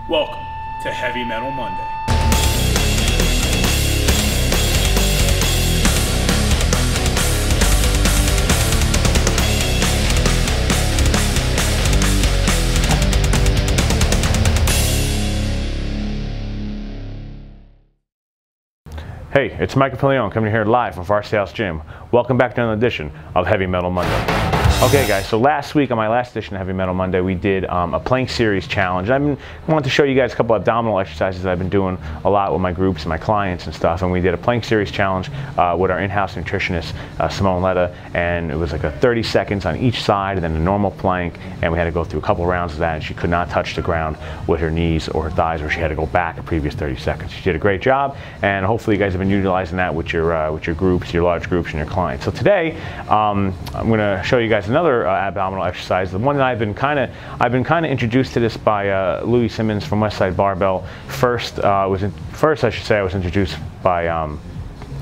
Welcome to Heavy Metal Monday. Hey, it's Mike Leone coming here live from Varsity House Gym. Welcome back to another edition of Heavy Metal Monday. Okay guys, so last week on my last edition of Heavy Metal Monday, we did a plank series challenge. I wanted to show you guys a couple of abdominal exercises that I've been doing a lot with my groups and my clients and stuff. And we did a plank series challenge with our in-house nutritionist, Simone Letta, and it was like a 30 seconds on each side and then a normal plank. And we had to go through a couple rounds of that, and she could not touch the ground with her knees or her thighs, or she had to go back a previous 30 seconds. She did a great job, and hopefully you guys have been utilizing that with your groups, your large groups, and your clients. So today, I'm going to show you guys another abdominal exercise. The one that I've been kind of introduced to this by Louis Simmons from Westside Barbell. First, I was introduced by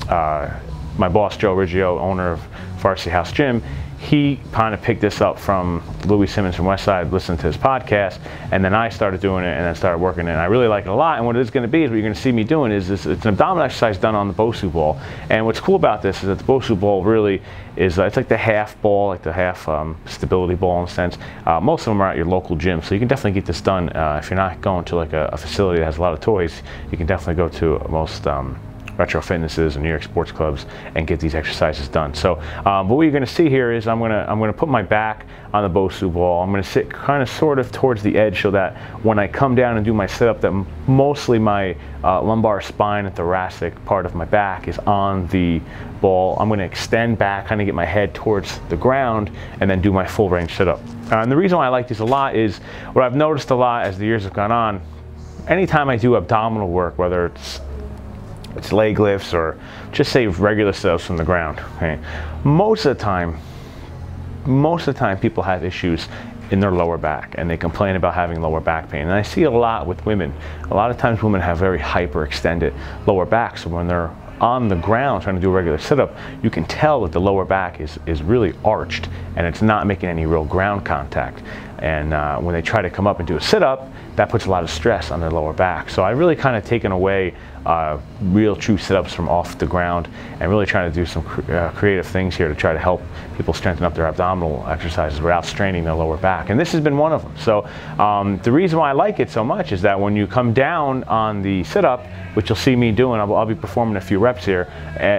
my boss Joe Riggio, owner of Varsity House Gym. He kind of picked this up from Louis Simmons from Westside, listened to his podcast, and then I started doing it and then started working it. And I really like it a lot. And what it is going to be is what you're going to see me doing is this. It's an abdominal exercise done on the Bosu ball. And what's cool about this is that the Bosu ball really is it's like the half ball, like the half stability ball in a sense. Most of them are at your local gym, so you can definitely get this done. If you're not going to like a facility that has a lot of toys, you can definitely go to most retro fitnesses and New York sports clubs and get these exercises done. So but what you're going to see here is I'm going to put my back on the Bosu ball. I'm going to sit kind of sort of towards the edge so that when I come down and do my sit-up, that mostly my lumbar spine and thoracic part of my back is on the ball. I'm going to extend back, kind of get my head towards the ground, and then do my full range sit-up. And the reason why I like these a lot is what I've noticed a lot as the years have gone on. Anytime I do abdominal work, whether it's leg lifts or just say regular sit-ups from the ground, okay? Most of the time people have issues in their lower back, and they complain about having lower back pain. And I see it a lot with women. A lot of times women have very hyperextended lower backs, so when they're on the ground trying to do a regular sit-up, you can tell that the lower back is really arched and it's not making any real ground contact. And when they try to come up and do a sit-up, that puts a lot of stress on their lower back. So I really kind of taken away real true sit-ups from off the ground and really trying to do some creative things here to try to help people strengthen up their abdominal exercises without straining their lower back. And this has been one of them. So the reason why I like it so much is that when you come down on the sit-up, which you'll see me doing, I'll be performing a few reps here,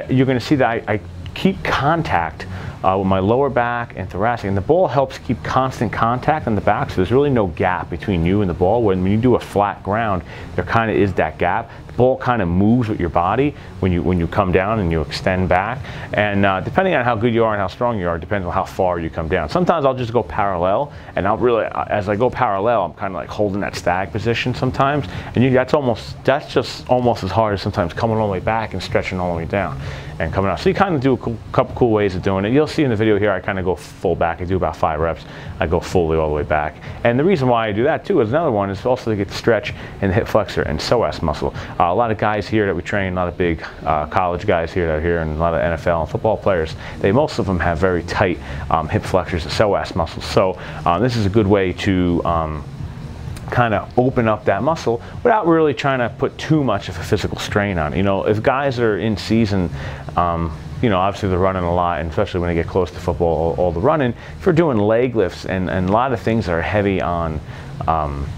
you're going to see that I keep contact with my lower back and thoracic, and the ball helps keep constant contact on the back, so there's really no gap between you and the ball. When you do a flat ground, there kind of is that gap. The ball kind of moves with your body when you come down and you extend back, and depending on how good you are and how strong you are, depends on how far you come down. Sometimes I'll just go parallel, and I'll really, as I go parallel, I'm kind of like holding that stag position sometimes, and that's just almost as hard as sometimes coming all the way back and stretching all the way down and coming out. So you kind of do a couple cool ways of doing it. You'll see in the video here, I kind of go full back. I do about 5 reps. I go fully all the way back. And the reason why I do that too is another one is also to get the stretch in the hip flexor and psoas muscle. A lot of guys here that we train, a lot of big college guys here that are here, and a lot of NFL and football players, most of them have very tight hip flexors and psoas muscles. So this is a good way to kind of open up that muscle without really trying to put too much of a physical strain on it. You know, if guys are in season, you know, obviously they're running a lot, and especially when they get close to football, all the running. If you're doing leg lifts and a lot of things that are heavy on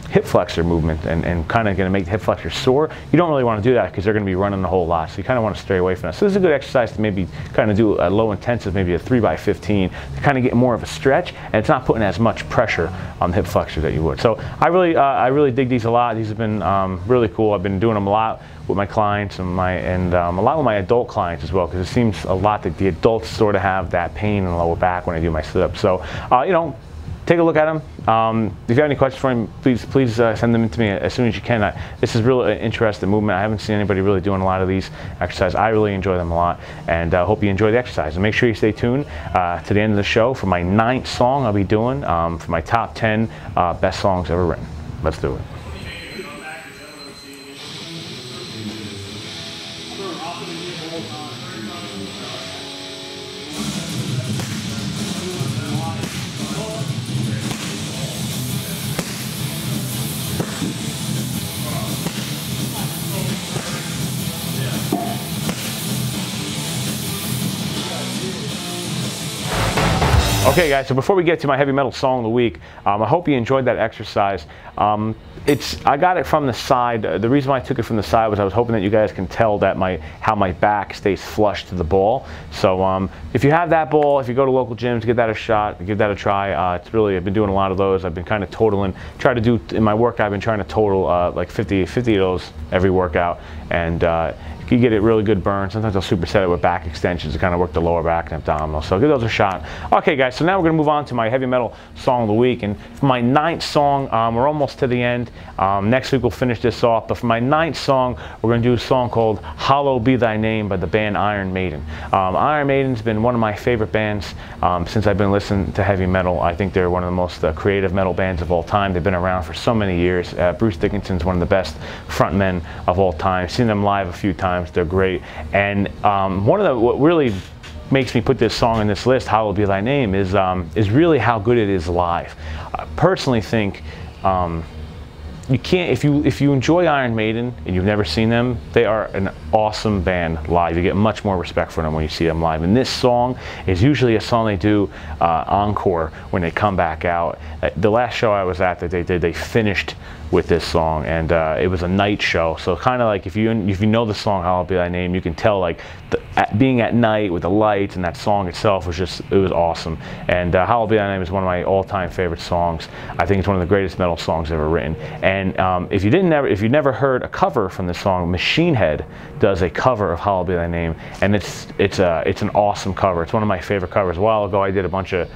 hip flexor movement and kind of going to make the hip flexor sore, you don't really want to do that because they're going to be running a whole lot. So you kind of want to stray away from that. So this is a good exercise to maybe kind of do a low intensive, maybe a 3x15, to kind of get more of a stretch, and it's not putting as much pressure on the hip flexor that you would. So I really dig these a lot. These have been really cool. I've been doing them a lot with my clients and a lot with my adult clients as well, because it seems a lot that the adults sort of have that pain in the lower back when I do my sit-ups. So you know, take a look at them. If you have any questions for me, please send them in to me as soon as you can. This is really an interesting movement. I haven't seen anybody really doing a lot of these exercises. I really enjoy them a lot, and I hope you enjoy the exercise. And make sure you stay tuned to the end of the show for my 9th song I'll be doing for my top 10 best songs ever written. Let's do it. Okay guys, so before we get to my heavy metal song of the week, I hope you enjoyed that exercise. I got it from the side. The reason why I took it from the side was I was hoping that you guys can tell that how my back stays flush to the ball. So if you have that ball, if you go to local gyms, give that a shot, give that a try. I've been doing a lot of those. I've been kind of totaling, in my workout, I've been trying to total like 50 of those every workout, and you get a really good burn. Sometimes I'll superset it with back extensions to kind of work the lower back and abdominal. So give those a shot. Okay guys, so now we're going to move on to my heavy metal song of the week. And for my 9th song, we're almost to the end. Next week we'll finish this off. But for my 9th song, we're going to do a song called Hallowed Be Thy Name by the band Iron Maiden. Iron Maiden's been one of my favorite bands since I've been listening to heavy metal. I think they're one of the most creative metal bands of all time. They've been around for so many years. Bruce Dickinson's one of the best frontmen of all time. Seen them live a few times. They're great. And what really makes me put this song in this list, Hallowed Be Thy Name, is really how good it is live. I personally think you can't, if you enjoy Iron Maiden and you've never seen them, they are an awesome band live. You get much more respect for them when you see them live. And this song is usually a song they do encore when they come back out. The last show I was at that they did, they finished with this song, and it was a night show. So kind of like if you know the song Hallowed Be Thy Name, you can tell like being at night with the lights, and that song itself was awesome. And Hallowed Be Thy Name is one of my all-time favorite songs. I think it's one of the greatest metal songs ever written. And if you never heard a cover from this song, Machine Head does a cover of Hallowed Be Thy Name, and it's an awesome cover. It's one of my favorite covers. A while ago I did a bunch of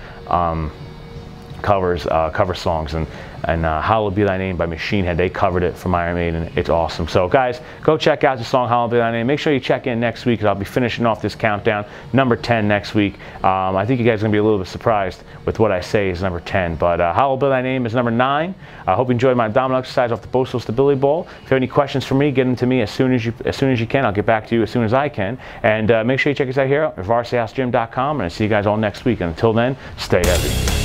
cover songs, and Hallowed Be Thy Name by Machine Head, they covered it from Iron Maiden. It's awesome. So guys, go check out the song Hallowed Be Thy Name. Make sure you check in next week, because I'll be finishing off this countdown, number 10 next week. I think you guys are going to be a little bit surprised with what I say is number 10, but Hallowed Be Thy Name is number 9. I hope you enjoyed my abdominal exercise off the Bosu Stability Ball. If you have any questions for me, get them to me as soon as you can. I'll get back to you as soon as I can. And make sure you check us out here at varsityhousegym.com, and I'll see you guys all next week. And until then, stay heavy.